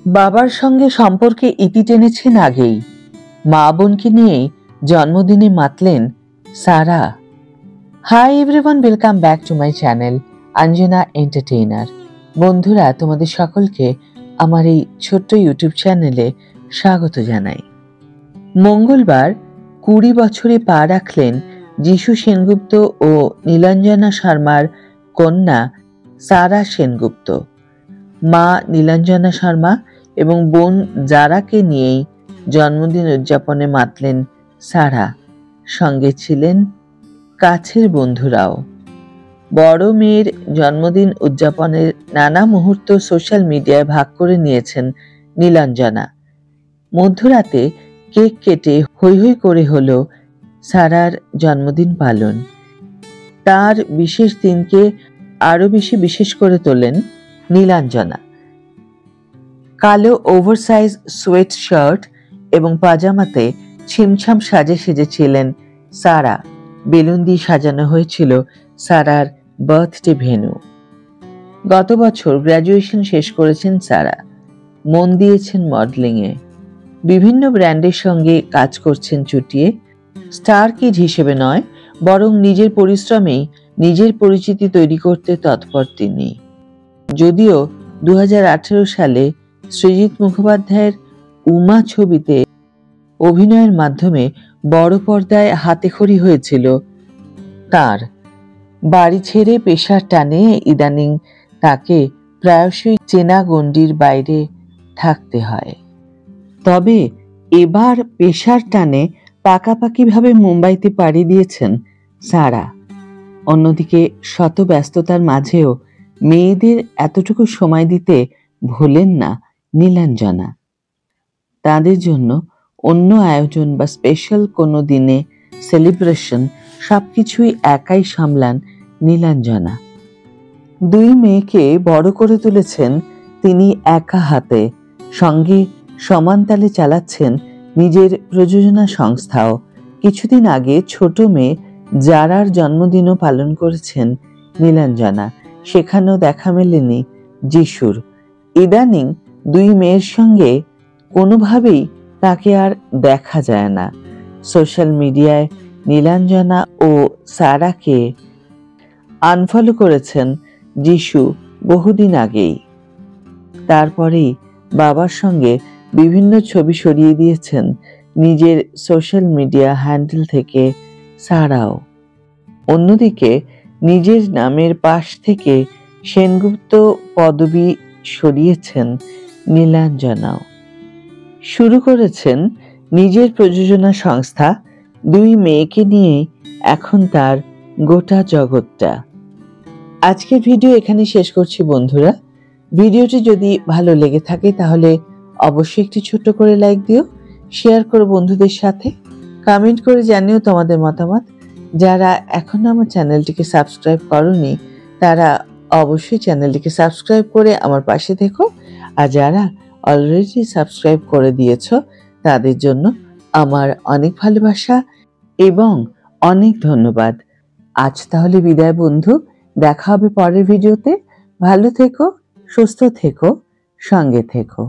বাবার সঙ্গে সম্পর্কে ইতি টেনেছেন আগেই, মা বোনকে নিয়েই জন্মদিনে মাতলেন Sara. Hi everyone, welcome back to my channel Anjana entertainer. বন্ধুরা, তোমাদের সকলকে আমার এই ছোট্ট ইউটিউব চ্যানেলে স্বাগত জানাই। মঙ্গলবার 20 বছরে পা রাখলেন যিশু সেনগুপ্ত ও নীলাঞ্জনা শর্মার কন্যা সারা সেনগুপ্ত। মা নীলাঞ্জনা শর্মা এবং বোন জারাকে নিয়েই জন্মদিন উদযাপনে মাতলেন সারা। সঙ্গে ছিলেন কাছের বন্ধুরাও। বড় মেয়ের জন্মদিন উদযাপনের নানা মুহূর্ত সোশ্যাল মিডিয়ায় ভাগ করে নিয়েছেন নীলাঞ্জনা। মধ্যরাতে কেক কেটে হৈ হৈ করে হলো সারার জন্মদিন পালন। তার বিশেষ দিনকে আরো বেশি বিশেষ করে তোলেন নীলাঞ্জনা। কালো ওভারসাইজ সোয়েট শার্ট এবং পাজামাতে ছিমছাম সাজে সেজেছিলেন সারা। বেলুন দিয়ে সাজানো হয়েছিল সারার বার্থডে ভেন্যু। গত বছর গ্র্যাজুয়েশন শেষ করেছেন সারা। মন দিয়েছেন মডেলিংয়ে। বিভিন্ন ব্র্যান্ডের সঙ্গে কাজ করছেন চুটিয়ে। স্টার কিড হিসেবে নয়, বরং নিজের পরিশ্রমেই নিজের পরিচিতি তৈরি করতে তৎপর তিনি। যদিও 2018 সালে সৃজিত মুখোপাধ্যায়ের উমা ছবিতে অভিনয়ের মাধ্যমে বড় পর্দায় হাতেখড়ি হয়েছিল তার, বাড়ি ছেড়ে পেশার টানে ইদানিং তাকে প্রায়শই চেনা গণ্ডির বাইরে থাকতে হয়। তবে এবার পেশার টানে পাকাপাকিভাবে মুম্বাইতে পাড়ি দিয়েছেন সারা। অন্যদিকে শত ব্যস্ততার মাঝেও মেয়েদের এতটুকু সময় দিতে ভোলেন না নীলাঞ্জনা। তাদের জন্য অন্য আয়োজন বা স্পেশাল কোনো দিনে সেলিব্রেশন সবকিছুই একাই সামলান নীলাঞ্জনা। দুই মেয়েকে বড় করে তুলেছেন তিনি একা হাতে, সঙ্গে সমান তালে চালাচ্ছেন নিজের প্রযোজনা সংস্থাও। কিছুদিন আগে ছোট মেয়ে জারার জন্মদিনও পালন করেছেন নীলাঞ্জনা। সেখানেও দেখা মেলেনি যিশুর। ইদানিং দুই মেয়ের সঙ্গে কোনোভাবেই তাকে আর দেখা যায় না। সোশ্যাল মিডিয়ায় নীলাঞ্জনা ও সারাকে আনফলো করেছেন যিশু বহুদিন আগেই। তারপরেই বাবার সঙ্গে বিভিন্ন ছবি সরিয়ে দিয়েছেন নিজের সোশ্যাল মিডিয়া হ্যান্ডেল থেকে সারাও। অন্যদিকে নিজের নামের পাশ থেকে সেনগুপ্ত পদবি সরিয়েছেন নীলাঞ্জনাও। শুরু করেছেন নিজের প্রযোজনা সংস্থা। দুই মেয়েকে নিয়ে এখন তার গোটা জগৎটা। আজকের ভিডিও এখানে শেষ করছি বন্ধুরা। ভিডিওটি যদি ভালো লেগে থাকে তাহলে অবশ্যই একটি ছোট্ট করে লাইক দিও, শেয়ার করো বন্ধুদের সাথে, কমেন্ট করে জানিও তোমাদের মতামত। যারা এখনো আমার চ্যানেলটিকে সাবস্ক্রাইব করোনি তারা অবশ্যই চ্যানেলটিকে সাবস্ক্রাইব করে আমার পাশে থেকো। আর যারা অলরেডি সাবস্ক্রাইব করে দিয়েছো তাদের জন্য আমার অনেক ভালোবাসা এবং অনেক ধন্যবাদ। আজ তাহলে বিদায় বন্ধু, দেখা হবে পরের ভিডিওতে। ভালো থেকো, সুস্থ থেকো, সঙ্গে থেকো।